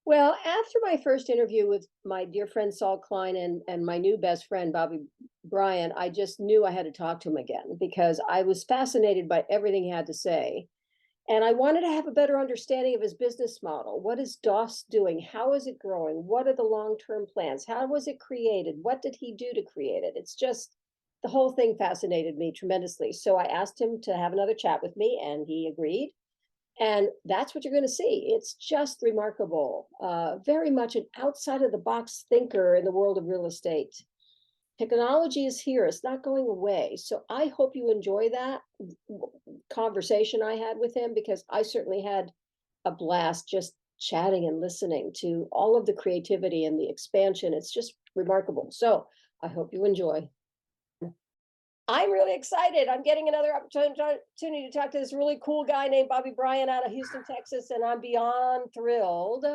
Well, after my first interview with my dear friend Saul Klein and my new best friend Bobby Bryan, I just knew I had to talk to him again because I was fascinated by everything he had to say. And I wanted to have a better understanding of his business model. What is DOS doing? How is it growing? What are the long-term plans? How was it created? What did he do to create it? It's just the whole thing fascinated me tremendously. So I asked him to have another chat with me, and he agreed. And that's what you're going to see. It's just remarkable. Very much an outside of the box thinker in the world of real estate. Technology is here, it's not going away. So I hope you enjoy that conversation I had with him because I certainly had a blast just chatting and listening to all of the creativity and the expansion. It's just remarkable. So I hope you enjoy. I'm really excited. I'm getting another opportunity to talk to this really cool guy named Bobby Bryan out of Houston, Texas, and I'm beyond thrilled.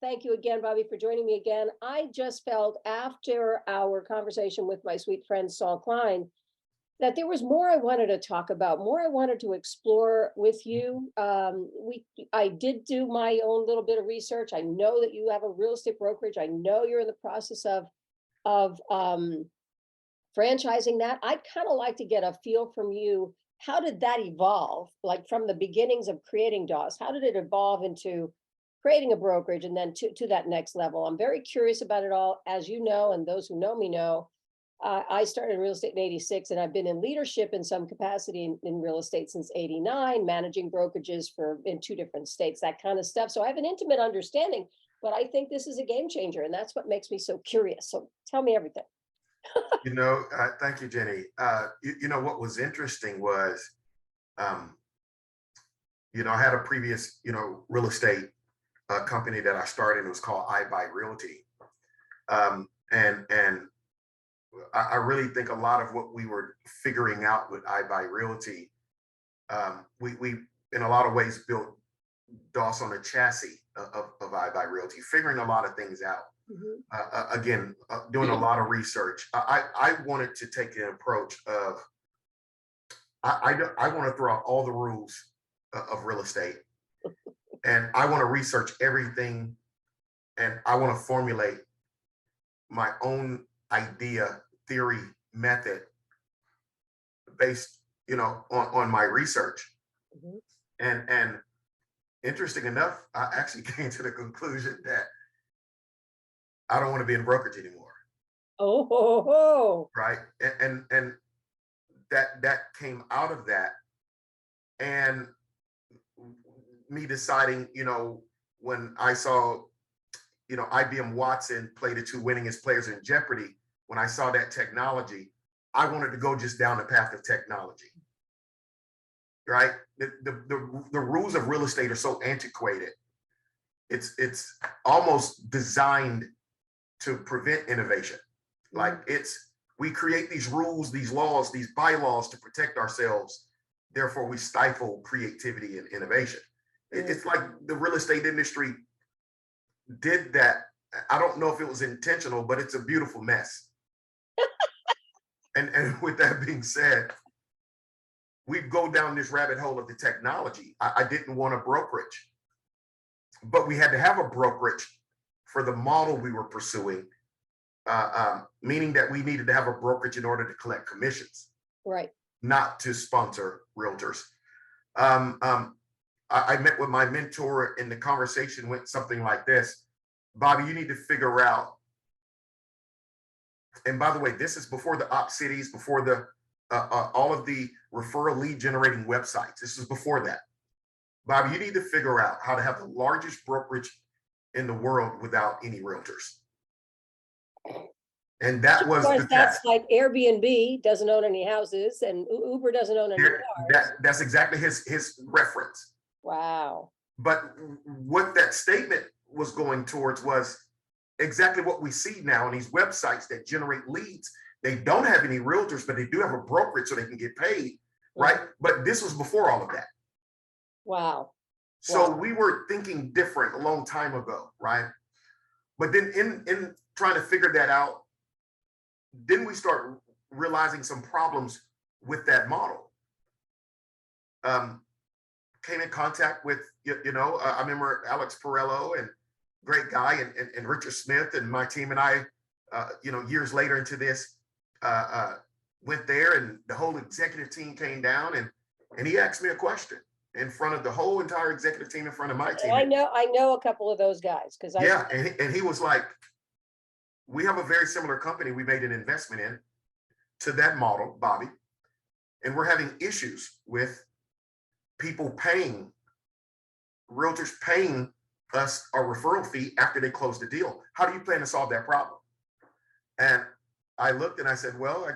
Thank you again, Bobby, for joining me again. I just felt after our conversation with my sweet friend Saul Klein that there was more I wanted to talk about, more I wanted to explore with you. I did do my own little bit of research. I know that you have a real estate brokerage. I know you're in the process of franchising that. I'd kind of like to get a feel from you. How did that evolve? Like from the beginnings of creating DOS, how did it evolve into creating a brokerage and then to that next level? I'm very curious about it all. As you know, and those who know me know, I started in real estate in 86 and I've been in leadership in some capacity in real estate since 89, managing brokerages in 2 different states, that kind of stuff. So I have an intimate understanding, but I think this is a game changer and that's what makes me so curious. So tell me everything. Thank you, Jenny. What was interesting was, um, I had a previous, real estate company that I started. It was called I Buy Realty. And I really think a lot of what we were figuring out with I Buy Realty, we in a lot of ways built DOS on the chassis of I Buy Realty, figuring a lot of things out. Mhm. Again, doing a lot of research. I wanted to take an approach of I want to throw out all the rules of real estate, and I want to research everything, and I want to formulate my own idea, theory, method based, on my research. Mhm. And interesting enough, I actually came to the conclusion that I don't want to be in brokerage anymore. Oh, ho, ho. Right. And that came out of that, and me deciding, when I saw, IBM Watson play the 2 winningest players in Jeopardy, when I saw that technology, I wanted to go just down the path of technology. Right. The rules of real estate are so antiquated. It's almost designed to prevent innovation. Like we create these rules, these laws, these bylaws to protect ourselves. Therefore, we stifle creativity and innovation. It's like the real estate industry did that. I don't know if it was intentional, but it's a beautiful mess. And with that being said, we go down this rabbit hole of the technology. I didn't want a brokerage, but we had to have a brokerage for the model we were pursuing, meaning that we needed to have a brokerage in order to collect commissions, Right. not to sponsor realtors. I met with my mentor, and the conversation went something like this: Bobby, you need to figure out. And by the way, this is before the op cities, before the all of the referral lead generating websites. This is before that. Bobby, you need to figure out how to have the largest brokerage in the world without any realtors. And Which that of was course, the that's task. like Airbnb doesn't own any houses and Uber doesn't own any cars. That's exactly his reference. Wow. But what that statement was going towards was exactly what we see now on these websites that generate leads. They don't have any realtors, but they do have a brokerage so they can get paid, right? But this was before all of that. Wow. So we were thinking different a long time ago, right? But then in trying to figure that out, then we start realizing some problems with that model. Came in contact with, I remember Alex Perello and great guy, and Richard Smith and my team and I, years later into this, went there, and the whole executive team came down, and he asked me a question in front of the whole entire executive team, in front of my team. I know a couple of those guys because yeah, and he was like, "We have a very similar company we made an investment in to that model, Bobby, and we're having issues with people paying realtors paying us a referral fee after they close the deal. How do you plan to solve that problem?" And I looked and I said, "Well, I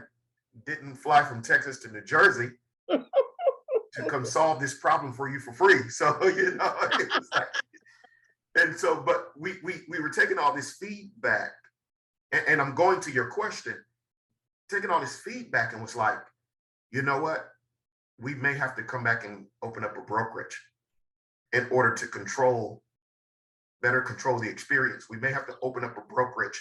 didn't fly from Texas to New Jersey to come solve this problem for you for free." So, it was like, and so, but we were taking all this feedback, and I'm going to your question, taking all this feedback, and was like, you know what? We may have to come back and open up a brokerage in order to better control the experience. We may have to open up a brokerage,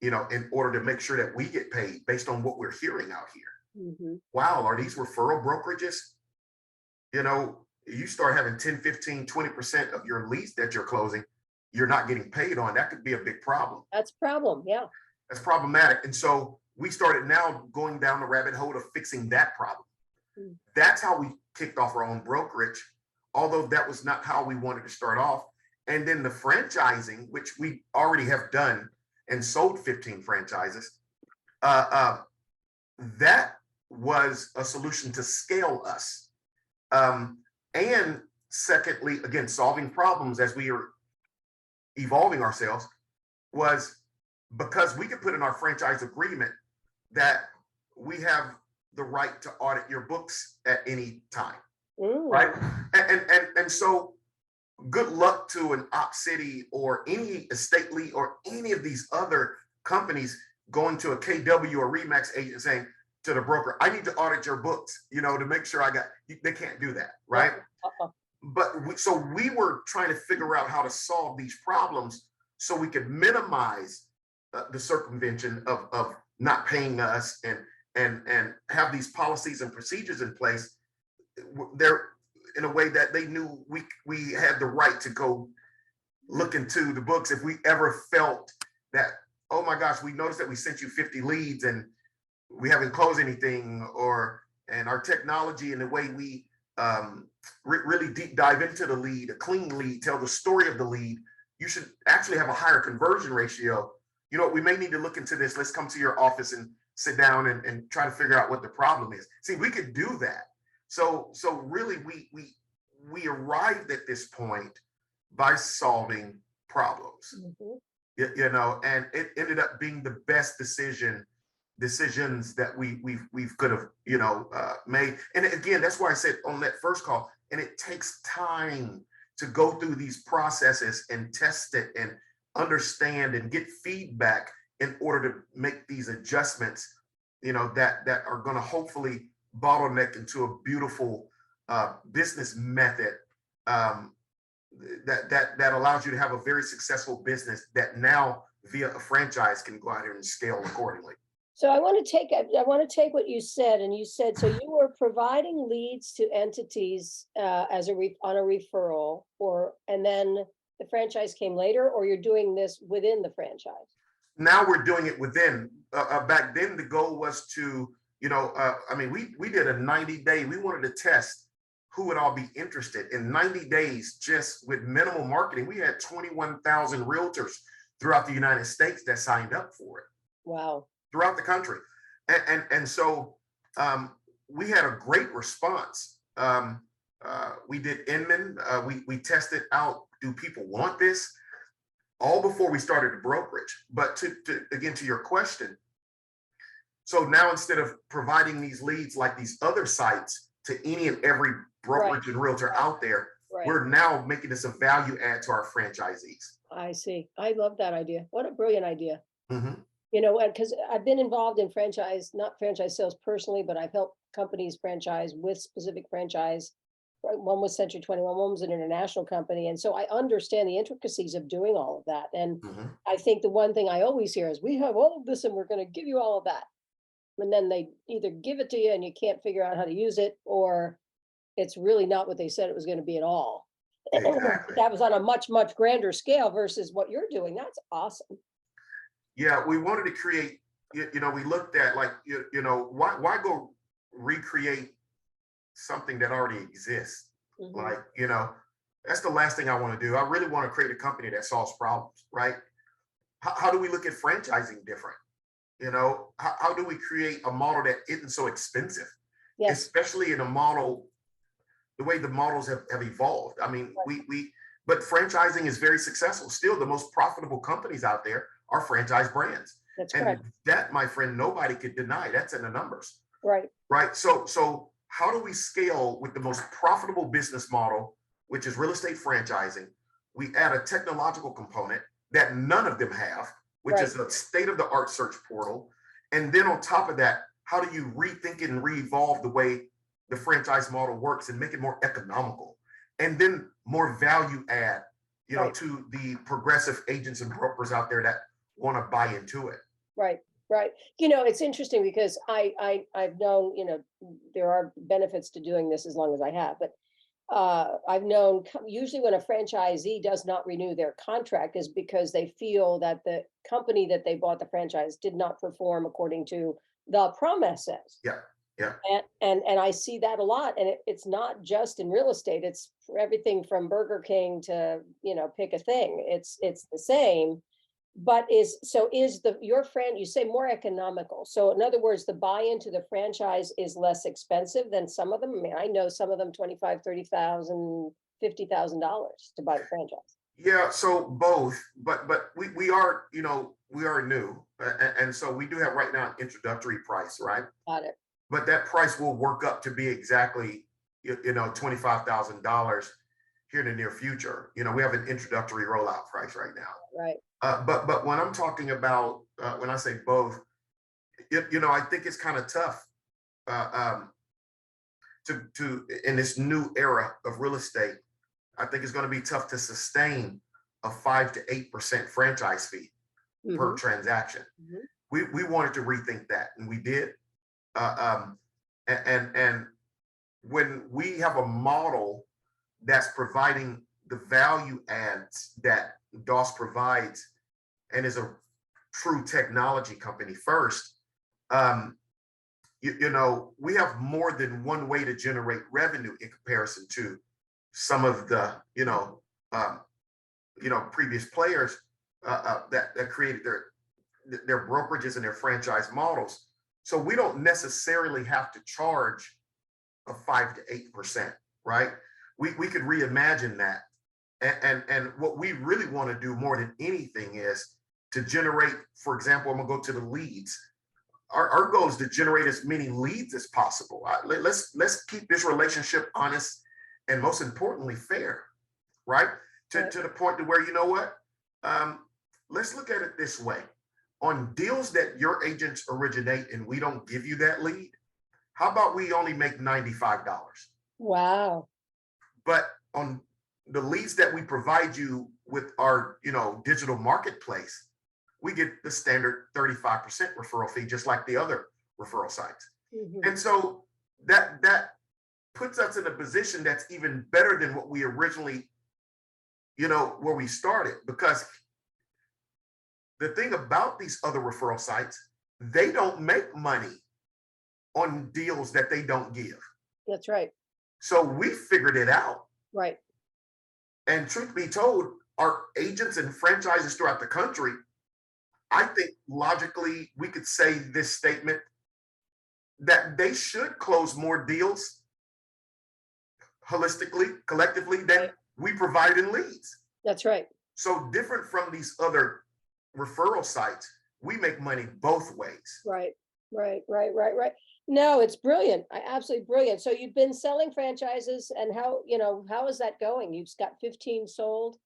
in order to make sure that we get paid based on what we're hearing out here. Mm-hmm. Wow, are these referral brokerages? You start having 10, 15, 20% of your leads that you're closing, you're not getting paid on. That could be a big problem. That's a problem. Yeah. That's problematic. And so we started now going down the rabbit hole of fixing that problem. Mm. That's how we kicked off our own brokerage, although that was not how we wanted to start off. And then the franchising, which we already have done and sold 15 franchises, that was a solution to scale us. And secondly, again, solving problems as we are evolving ourselves, was because we could put in our franchise agreement that we have the right to audit your books at any time. Ooh. Right? And so good luck to an Op City or any estate lead or any of these other companies going to a KW or Remax agent saying to the broker, "I need to audit your books, to make sure they can't do that." Right. But we were trying to figure out how to solve these problems so we could minimize the circumvention of not paying us, and have these policies and procedures in place there in a way that they knew we had the right to go look into the books if we ever felt that, oh my gosh, we noticed that we sent you 50 leads and we haven't closed anything, and our technology and the way we really deep dive into the lead, a clean lead, tell the story of the lead, you should actually have a higher conversion ratio. We may need to look into this. Let's come to your office and sit down and try to figure out what the problem is. See, we could do that. So really, we arrived at this point by solving problems. Mm-hmm. And it ended up being the best decisions that we could have made. And again, that's why I said on that first call, and it takes time to go through these processes and test it and understand and get feedback in order to make these adjustments, that are going to hopefully bottleneck into a beautiful business method that allows you to have a very successful business that now via a franchise can go out here and scale accordingly. So I want to take what you said, and you said, so you were providing leads to entities on a referral, and then the franchise came later, or you're doing this within the franchise? Now we're doing it within. Back then, the goal was to, we did a 90-day, we wanted to test who would all be interested. In 90 days, just with minimal marketing, we had 21,000 realtors throughout the United States that signed up for it. Wow. Throughout the country. And so we had a great response. We did Inman. We tested out, do people want this? All before we started the brokerage. But to your question, so now instead of providing these leads like these other sites to any and every brokerage and realtor out there, we're now making this a value add to our franchisees. I see. I love that idea. What a brilliant idea. Mm-hmm. Because I've been involved in not franchise sales personally, but I've helped companies franchise with specific franchise. One was Century 21, one was an international company. And so I understand the intricacies of doing all of that. And mm-hmm. I think the one thing I always hear is, we have all of this and we're going to give you all of that. And then they either give it to you and you can't figure out how to use it, or it's really not what they said it was going to be at all. Exactly. That was on a much, much grander scale versus what you're doing. That's awesome. Yeah, we wanted to create, we looked at like, why go recreate something that already exists? Mhm. Like, that's the last thing I want to do. I really want to create a company that solves problems, right? How do we look at franchising different? How do we create a model that isn't so expensive, Yes, especially in a model, the way the models have evolved? I mean, right. but franchising is very successful. Still, the most profitable companies out there are franchise brands. That's And correct. that, my friend, nobody could deny. That's in the numbers, Right, right? So how do we scale with the most profitable business model, which is real estate franchising? We add a technological component that none of them have, which right, is a state-of-the-art search portal. And then on top of that, how do you rethink it and re-evolve the way the franchise model works and make it more economical? And then more value add, right. to the progressive agents and brokers out there that want to buy into it. Right, right. It's interesting because I've known, there are benefits to doing this as long as I have, but I've known usually when a franchisee does not renew their contract is because they feel that the company that they bought the franchise did not perform according to the promises. Yeah, yeah, And I see that a lot, and it's not just in real estate. It's for everything from Burger King to pick a thing. It's the same. But is your friend, you say more economical. So in other words, the buy-in to the franchise is less expensive than some of them. I mean, I know some of them 25, 30,000, $50,000 to buy the franchise. yeah. So both, but we are, we are new, and so we do have right now an introductory price, right? Got it. But that price will work up to be exactly, $25,000 here in the near future. We have an introductory rollout price right now. Right. But when I'm talking about, when I say both, I think it's kind of tough, uh, um, to in this new era of real estate. I think it's going to be tough to sustain a 5 to 8% franchise fee per Hmm. transaction. Hmm. We wanted to rethink that, and we did. And when we have a model that's providing the value adds that DOS provides, and is a true technology company first, um, we have more than one way to generate revenue in comparison to some of the, um, previous players, that created their brokerages and their franchise models. So we don't necessarily have to charge a 5 to 8%, right? We could reimagine that. And what we really want to do more than anything is to generate, for example, I'm gonna go to the leads. Our goal is to generate as many leads as possible. Let's keep this relationship honest and most importantly fair, right? Right. To the point to where, what? Um, let's look at it this way. On deals that your agents originate and we don't give you that lead, how about we only make $95? Wow. But on the leads that we provide you with our, digital marketplace, we get the standard 35% referral fee, just like the other referral sites. Hmm. And so that puts us in a position that's even better than what we originally, where we started. Because the thing about these other referral sites, they don't make money on deals that they don't give. That's right. So we figured it out. Right. And truth be told, our agents and franchises throughout the country, I think logically we could say this statement that they should close more deals holistically, collectively, than Right. we provide in leads. That's right. So different from these other referral sites, we make money both ways. Right. Right. Right. Right. Right. No, it's brilliant. Absolutely brilliant. So you've been selling franchises, and how is that going? You've got 15 sold.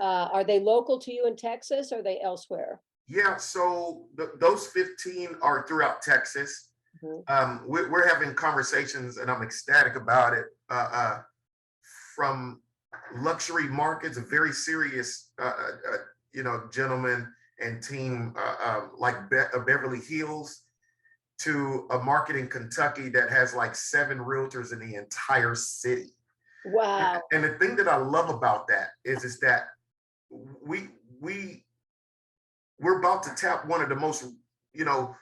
Are they local to you in Texas? Or are they elsewhere? Yeah, so those 15 are throughout Texas. Mhm. We're having conversations, and I'm ecstatic about it. From luxury markets, a very serious, gentleman and team, like Beverly Hills, to a market in Kentucky that has like 7 realtors in the entire city. Wow. And the thing that I love about that is that we we we're about to tap one of the most, you know,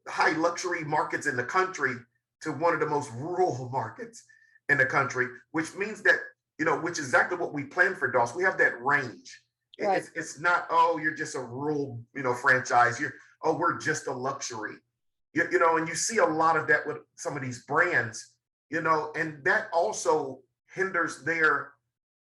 high luxury markets in the country to one of the most rural markets in the country, which means that, which is exactly what we plan for Dawes. We have that range. Right. It's not, oh, you're just a rural, franchise. We're just a luxury. And you see a lot of that with some of these brands, and that also hinders their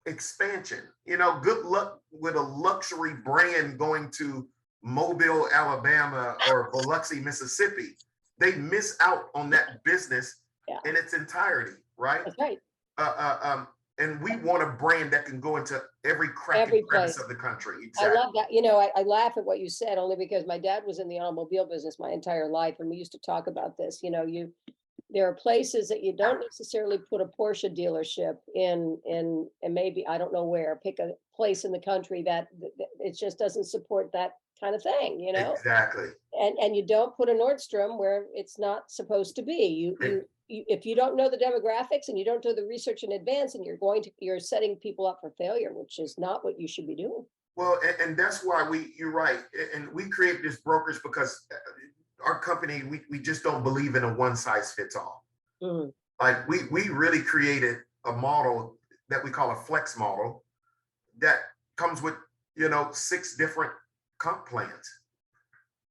expansion. Good luck with a luxury brand going to Mobile, Alabama, or Biloxi, Mississippi. They miss out on that business Yeah. in its entirety, right? That's right. And we want a brand that can go into every crack Every and crevice place. of the country. I Exactly. love that. I laugh at what you said only because my dad was in the automobile business my entire life, and we used to talk about this. There are places that you don't necessarily put a Porsche dealership in, and maybe, I don't know where, pick a place in the country that it just doesn't support that kind of thing, Exactly. and you don't put a Nordstrom where it's not supposed to be. If you don't know the demographics and you don't do the research in advance, and you're setting people up for failure, which is not what you should be doing. Well, and that's why you're right. And we created this brokerage because our company, we just don't believe in a one size fits all. Mhm. Like we really created a model that we call a flex model that comes with, 6 different comp plans.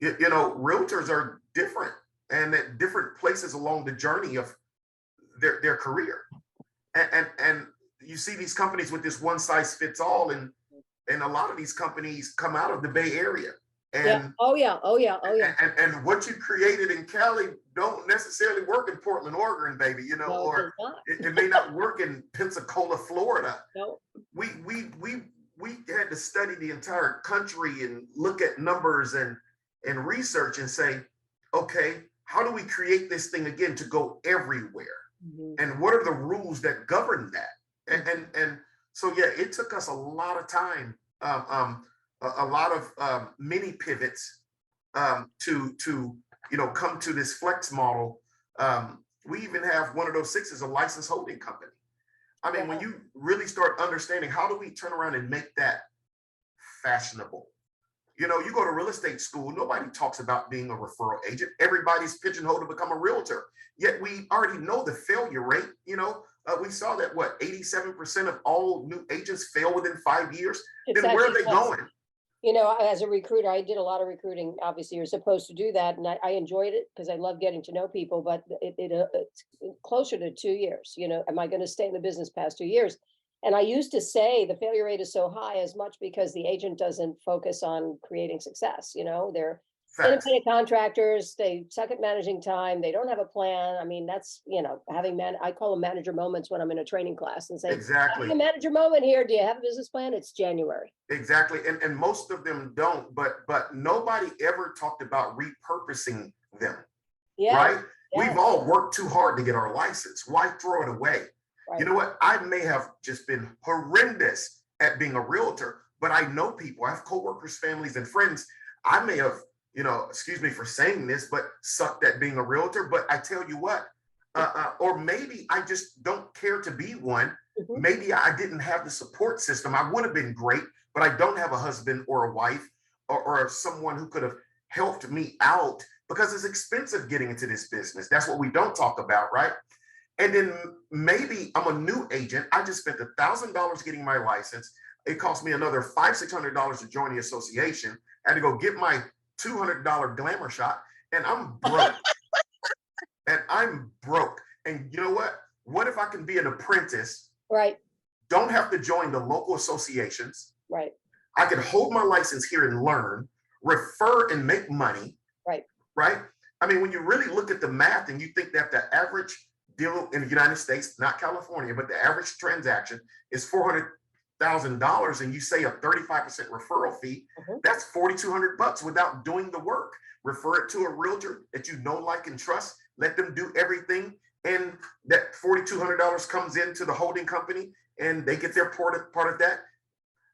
Realtors are different and at different places along the journey of their career. And you see these companies with this one size fits all, and a lot of these companies come out of the Bay Area. Yeah. And Oh yeah. Oh yeah. Oh yeah. and what you created in Cali don't necessarily work in Portland, Oregon, baby, No, it does or not. it may not work in Pensacola, Florida. No. We had to study the entire country and look at numbers and research and say, okay, how do we create this thing again to go everywhere? Mhm. And what are the rules that govern that? Mhm. And so yeah, it took us a lot of time, a lot of mini pivots to come to this flex model. We even have one of those 6 is a licensed holding company. I mean, when Wow. you really start understanding how do we turn around and make that fashionable? You go to real estate school, nobody talks about being a referral agent. Everybody's pigeonholed to become a realtor. Yet we already know the failure rate. We saw that 87% of all new agents fail within 5 years. It's Then where are actually they less. going? As a recruiter, I did a lot of recruiting. Obviously, you're supposed to do that, and I enjoyed it because I love getting to know people. But it's closer to 2 years. Am I going to stay in the business past 2 years? And I used to say the failure rate is so high as much because the agent doesn't focus on creating success. They're Facts. independent contractors. They suck at managing time. They don't have a plan. I mean, that's I call them manager moments when I'm in a training class and say, having Exactly. a manager moment here. Do you have a business plan? It's January. Exactly. And most of them don't, but nobody ever talked about repurposing them, Yeah. right? Yeah. We've all worked too hard to get our license. Why throw it away? You Right. know what? I may have just been horrendous at being a realtor, but I know people. I have coworkers, families, and friends. I may have, excuse me for saying this, but sucked at being a realtor. But I tell you what, or maybe I just don't care to be one. Mhm. Maybe I didn't have the support system. I would have been great, but I don't have a husband or a wife or someone who could have helped me out because it's expensive getting into this business. That's what we don't talk about, right? And then maybe I'm a new agent. I just spent $1,000 getting my license. It cost me another $600 to join the association. I had to go get my $200 glamour shot, and I'm broke. And I'm broke. And you know what? What if I can be an apprentice? Right. Don't have to join the local associations. Right. I can hold my license here and learn, refer and make money. Right. Right. I mean, when you really look at the math and you think that the average deal in the United States, not California, but the average transaction is $400,000, and you say a 35% referral fee, that's $4,200 without doing the work. Refer it to a realtor that you know, like, and trust. Let them do everything, and that $4,200 comes into the holding company, and they get their part of that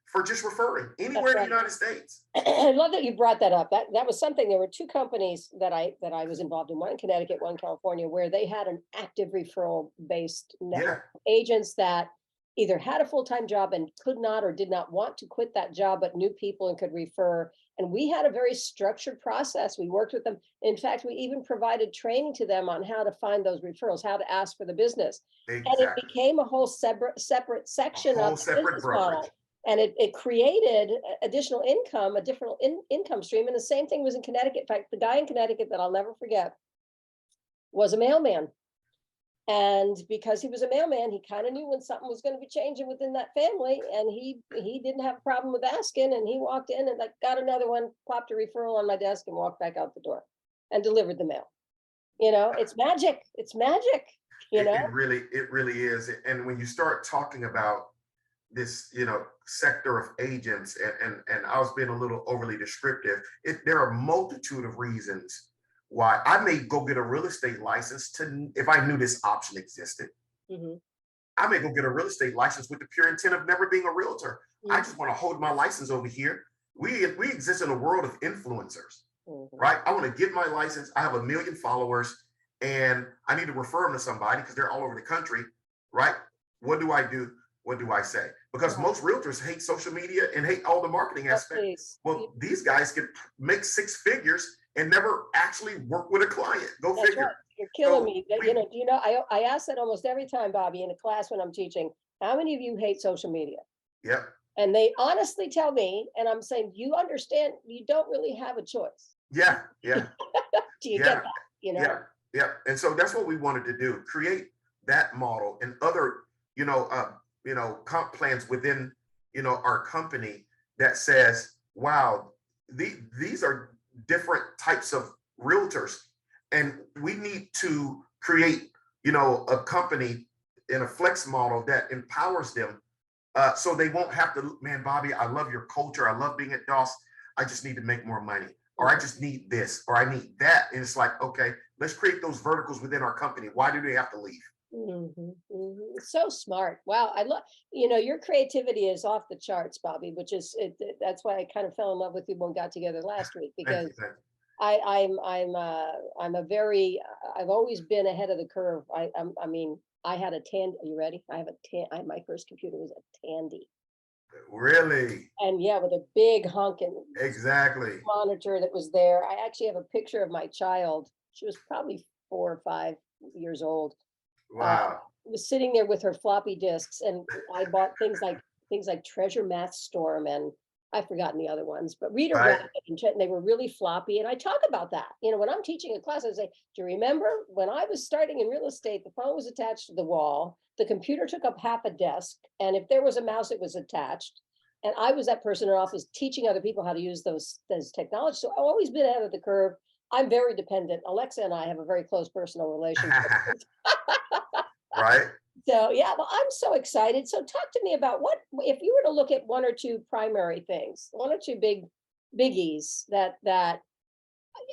for just referring anywhere in the United States. I love that you brought that up. That was something. There were 2 companies that I was involved in, one in Connecticut, one in California, where they had an active referral based network Yeah. of agents that either had a full-time job and could not or did not want to quit that job, but knew people and could refer. And we had a very structured process. We worked with them. In fact, we even provided training to them on how to find those referrals, how to ask for the business. And it Exactly. became a whole separate A section of whole the separate business brokerage. model. And it created additional income, a different income stream. And the same thing was in Connecticut. In fact, the guy in Connecticut that I'll never forget was a mailman. And because he was a mailman, he kind of knew when something was going to be changing within that family. And he didn't have a problem with asking. And he walked in and like got another one, popped a referral on my desk and walked back out the door and delivered the mail. You know, it's magic. It's magic, you know? It really is. And when you start talking about this, sector of agents, and I was being a little overly descriptive, there are a multitude of reasons why I may go get a real estate license if I knew this option existed. Mhm, I may go get a real estate license with the pure intent of never being a realtor. I mhm, just want to hold my license over here. We exist in a world of influencers, mhm. right? I want to get my license. I have 1 million followers and I need to refer them to somebody because they're all over the country, right? What do I do? What do I say? Because Right. most realtors hate social media and hate all the marketing Oh, aspect. please. Well, these guys can make 6 figures and never actually work with a client. Go That's right. figure. You're killing So me. we, Do you know, I ask that almost every time, Bobby, in a class when I'm teaching, how many of you hate social media? yep, And they honestly tell me, and I'm saying, you understand, you don't really have a choice. yeah, yeah, Do you get yeah, that? You yeah, know? yeah. And so that's what we wanted to do: create that model and other, comp plans within, our company that says, wow, these are different types of realtors, and we need to create, a company in a flex model that empowers them, so they won't have to, man, Bobby, I love your culture. I love being at DOS. I just need to make more money, or I just need this, or I need that. And it's like, okay, let's create those verticals within our company. Why do they have to leave? Mhm, mhm. So smart. Wow. I love, you know, your creativity is off the charts, Bobby, which is that's why I kind of fell in love with you when we got together last week Thank you. because Thank you. I'm a very I've always been ahead of the curve. I mean, I had a Tandy. Are you ready? My first computer was a Tandy. Really? And yeah, with a big honking Exactly. monitor that was there. I actually have a picture of my child. She was probably 4 or 5 years old. Uh, Wow. was sitting there with her floppy disks, and I bought things like Treasure Math Storm, and I've forgotten the other ones, but Reader Right. Rabbit, and they were really floppy. And I talk about that. You know, when I'm teaching a class, I say, "Do you remember when I was starting in real estate? The phone was attached to the wall. The computer took up half a desk, and if there was a mouse, it was attached." And I was that person in our office teaching other people how to use those technologies. So I've always been ahead of the curve. I'm very dependent. Alexa and I have a very close personal relationship. Right. So yeah, well, I'm so excited. So talk to me about what if you were to look at one or two primary things, one or two biggies that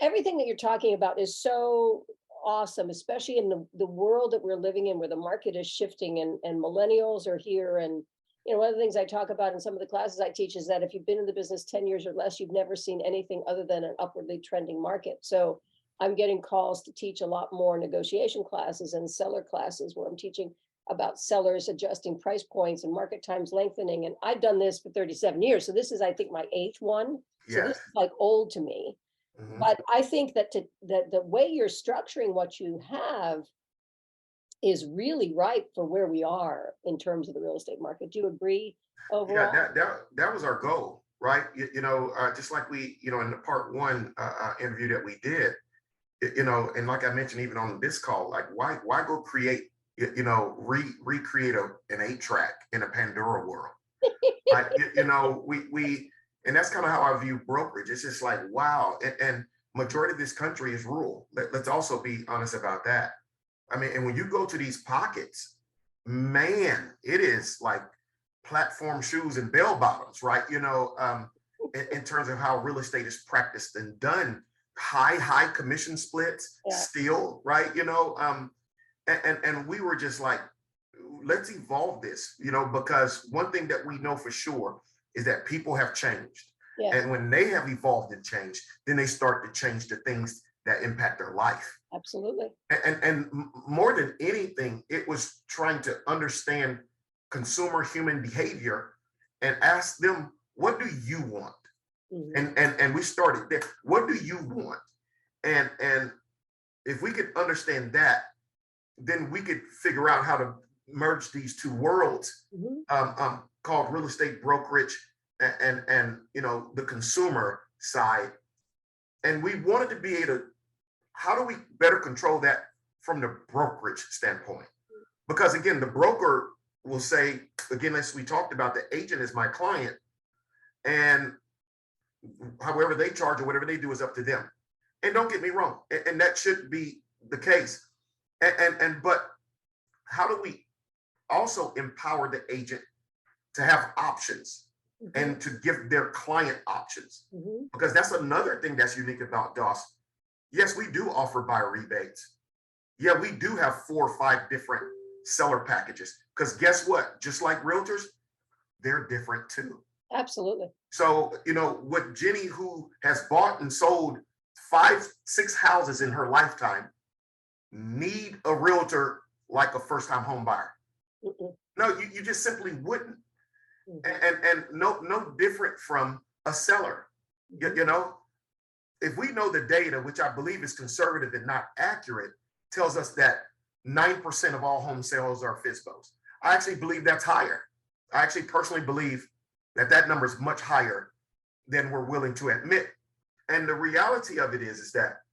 everything that you're talking about is so awesome, especially in the world that we're living in where the market is shifting and millennials are here. And you know, one of the things I talk about in some of the classes I teach is that if you've been in the business 10 years or less, you've never seen anything other than an upwardly trending market. So I'm getting calls to teach a lot more negotiation classes and seller classes where I'm teaching about sellers adjusting price points and market times lengthening. And I've done this for 37 years. So this is, I think, my eighth one. So this Yes. is like old to me. Mhm. But I think that the way you're structuring what you have is really right for where we are in terms of the real estate market. Do you agree Yeah, overall? that was our goal, right? Just like we, in the part one interview that we did, and like I mentioned, even on this call, like why go create, recreate an 8 track in a Pandora world, right? And that's kind of how I view brokerage. It's just like, wow. And majority of this country is rural. Let's also be honest about that. I mean, and when you go to these pockets, man, it is like platform shoes and bell bottoms, right? In terms of how real estate is practiced and done, high commission splits Yeah, still, right? And we were just like, let's evolve this, because one thing that we know for sure is that people have changed. yes, And when they have evolved and changed, then they start to change the things that impact their life. absolutely. And more than anything, it was trying to understand consumer human behavior and ask them, what do you want? Mhm. And we started there. What do you want? And if we could understand that, then we could figure out how to merge these two worlds, Mhm. called real estate brokerage and the consumer side. And we wanted to be able to, how do we better control that from the brokerage standpoint? Because again, the broker will say, again, as we talked about, the agent is my client, and however they charge or whatever they do is up to them. And don't get me wrong, and that should be the case. But how do we also empower the agent to have options Mhm. and to give their client options? Mhm. Because that's another thing that's unique about DOS. Yes, we do offer buyer rebates. Yeah, we do have 4 or 5 different seller packages. Because guess what? Just like realtors, they're different too. Absolutely. So, what Jenny, who has bought and sold 5, 6 houses in her lifetime, need a realtor like a first-time home buyer? Mm-mm. No, you just simply wouldn't. Mhm. And no different from a seller. Mhm. If we know the data, which I believe is conservative and not accurate, tells us that 9% of all home sales are FSBOs. I actually believe that's higher. I actually personally believe that number is much higher than we're willing to admit. And the reality of it is that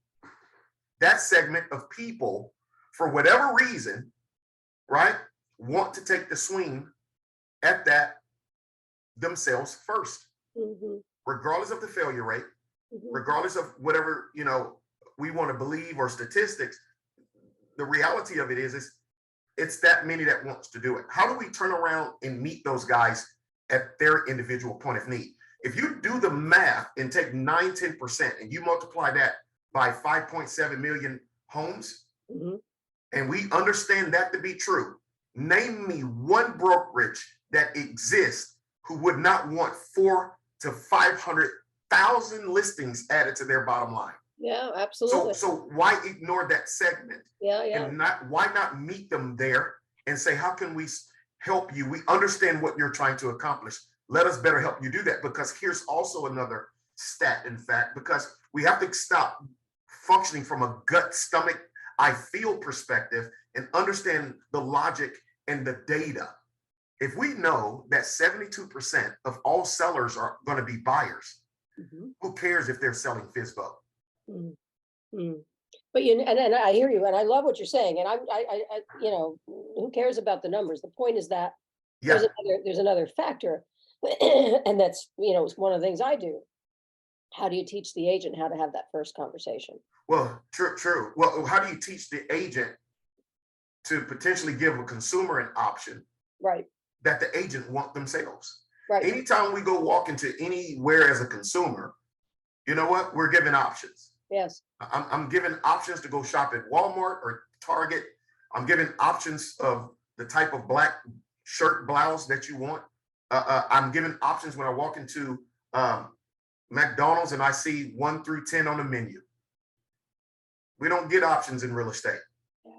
segment of people, for whatever reason, right, want to take the swing at that themselves first, Mhm. regardless of the failure rate, Mhm. regardless of whatever we want to believe or statistics. The reality of it is it's that many that wants to do it. How do we turn around and meet those guys at their individual point of need? If you do the math and take 9, 10% and you multiply that by 5.7 million homes, Mhm. and we understand that to be true, name me one brokerage that exists who would not want 400,000 to 500,000 listings added to their bottom line. Yeah, So absolutely. so why ignore that segment, Yeah, yeah. and why not meet them there and say, how can we help you? We understand what you're trying to accomplish. Let us better help you do that. Because here's also another stat, in fact, because we have to stop functioning from a gut, stomach, I feel perspective and understand the logic and the data. If we know that 72% of all sellers are going to be buyers, Mhm. who cares if they're selling FISBO? Mhm. Mm. But and I hear you, and I love what you're saying, and who cares about the numbers? The point is that Yeah. there's another factor, and that's, it's one of the things I do. How do you teach the agent how to have that first conversation? Well, true, true. Well, how do you teach the agent to potentially give a consumer an option Right, that the agent want themselves? right. Anytime we go walk into anywhere as a consumer, you know what? We're giving options. Yes. I'm giving options to go shop at Walmart or Target. I'm giving options of the type of black shirt blouse that you want. I'm giving options when I walk into McDonald's and I see 1 through 10 on the menu. We don't get options in real estate, Yeah.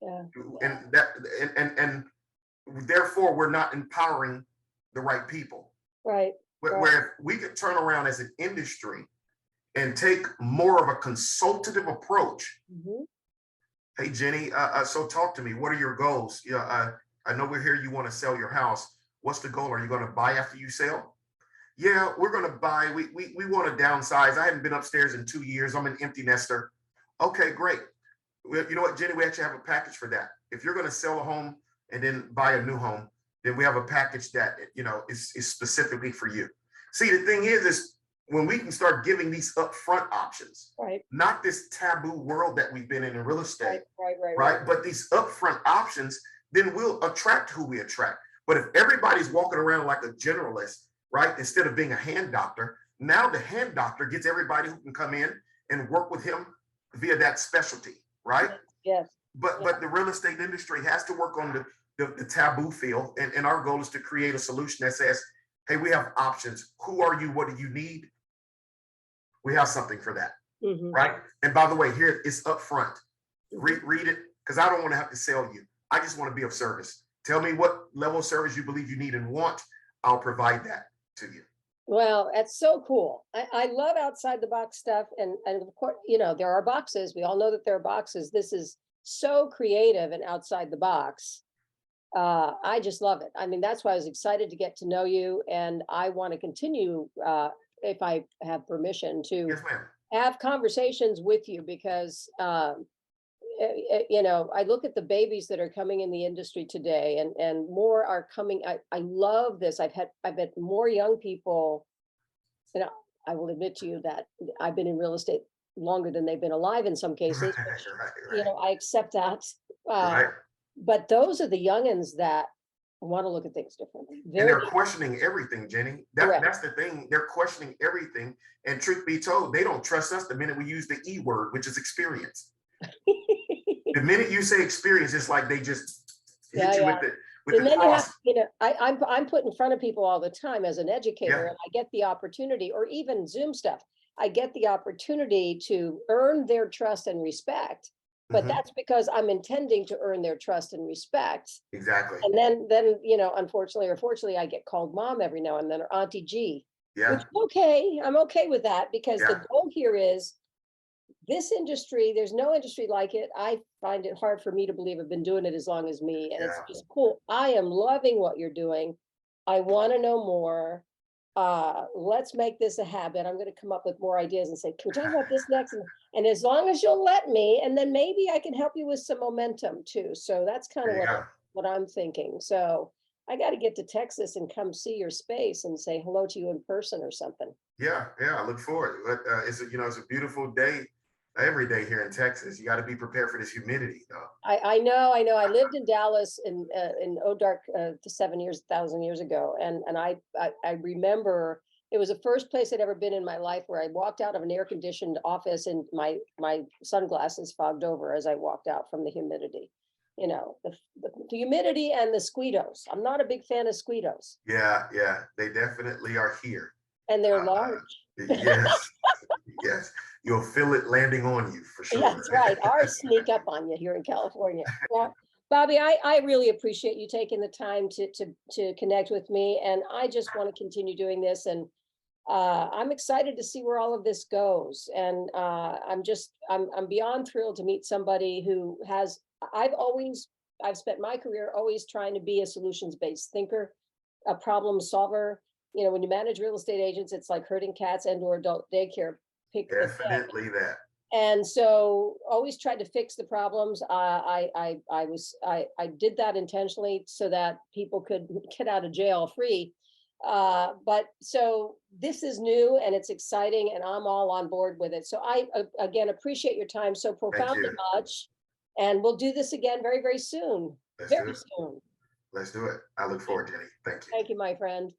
Yeah. Yeah. and that and therefore we're not empowering the right people. Right. Right. Where we could turn around as an industry and take more of a consultative approach. Mhm. Hey Jenny, so talk to me. What are your goals? Yeah, I know we're here. You want to sell your house. What's the goal? Are you going to buy after you sell? Yeah, we're going to buy. We want to downsize. I haven't been upstairs in 2 years. I'm an empty nester. Okay, great. You know what, Jenny? We actually have a package for that. If you're going to sell a home and then buy a new home, then we have a package that is specifically for you. See, the thing is when we can start giving these upfront options, Right. not this taboo world that we've been in real Right. estate, Right. Right. Right. right? But these upfront options, then we'll attract who we attract. But if everybody's walking around like a generalist, right, instead of being a hand doctor, now the hand doctor gets everybody who can come in and work with him via that specialty, right? Yes. Yes. But the real estate industry has to work on the taboo field, and our goal is to create a solution that says, hey, we have options. Who are you? What do you need? We have something for that, Mhm. right? And by the way, here it's upfront. Mhm. Read it, because I don't want to have to sell you. I just want to be of service Tell me what level of service you believe you need and want. I'll provide that to you. Well, that's so cool. I love outside the box stuff. And of course, you know, there are boxes. We all know that there are boxes. This is so creative and outside the box. I just love it. I mean, that's why I was excited to get to know you. And I want to continue, if I have permission, to Yes, ma'am. have conversations with you because, you know, I look at the babies that are coming in the industry today, and more are coming. I love this. I've had more young people, you know, I will admit to you that I've been in real estate longer than they've been alive in some cases, which, Right, you right, know, I accept that. Uh, right. but those are the youngins that want to look at things differently. And They're they're the questioning everything, Jenny. correct. That's the thing. They're questioning everything. And truth be told, they don't trust us the minute we use the E word, which is experience. The minute you say experience, it's like they just Yeah, hit you yeah. with And the then you have, cross. you know, I'm put in front of people all the time as an educator, Yeah. and I get the opportunity, or even Zoom stuff. I get the opportunity to earn their trust and respect, but Hmm. that's because I'm intending to earn their trust and respect. Exactly. And then, you know, unfortunately or fortunately, I get called mom every now and then, or Auntie G, which Yeah. okay, I'm okay with that because Yeah. the goal here is this industry, there's no industry like it. I find it hard for me to believe I've been doing it as long as me, and it's Yeah. just cool. I am loving what you're doing. I want to know more. Let's make this a habit. I'm going to come up with more ideas and say, can we talk about this next? And as long as you'll let me, and then maybe I can help you with some momentum too. So that's kind of There you go. what I'm thinking. So I got to get to Texas and come see your space and say hello to you in person or something. Yeah. Yeah. I look forward. But it's a, it's a beautiful day every day here in Texas. You got to be prepared for this humidity, though. I know, I know. I lived in Dallas in Odark 7 years, 1,000 years ago, and I remember it was the first place I'd ever been in my life where I walked out of an air conditioned office and my sunglasses fogged over as I walked out from the humidity. You know, the humidity and the squitoes. I'm not a big fan of squitoes, Yeah. Yeah. They definitely are here. and they're Uh, large. yes. Yes. You'll feel it landing on you for Yeah, sure. that's right. Ours sneak up on you here in California. Yeah. Bobby, I really appreciate you taking the time to connect with me. And I just want to continue doing this. And I'm excited to see where all of this goes. And I'm beyond thrilled to meet somebody who has, I've spent my career always trying to be a solutions-based thinker, a problem solver. You know, when you manage real estate agents, it's like herding cats and or adult daycare. Pick the thing. Definitely that. And so always tried to fix the problems. I did that intentionally so that people could get out of jail free. But so this is new and it's exciting and I'm all on board with it. So I again appreciate your time so Thank profoundly you. much. And we'll do this again very, very soon. Let's do Very it. soon. Let's do it. I look forward, Jenny. Thank you. Thank you, my friend.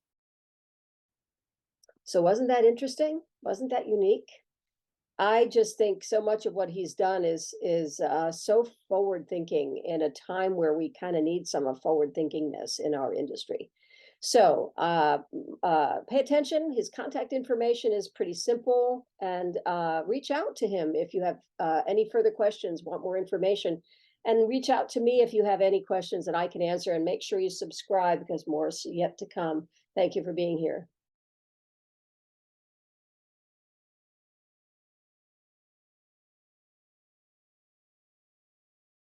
So wasn't that interesting? Wasn't that unique? I just think so much of what he's done is so forward thinking in a time where we kind of need some of forward thinkingness in our industry. So pay attention. His contact information is pretty simple, and reach out to him if you have any further questions, want more information, and reach out to me if you have any questions that I can answer. And make sure you subscribe because more is yet to come. Thank you for being here.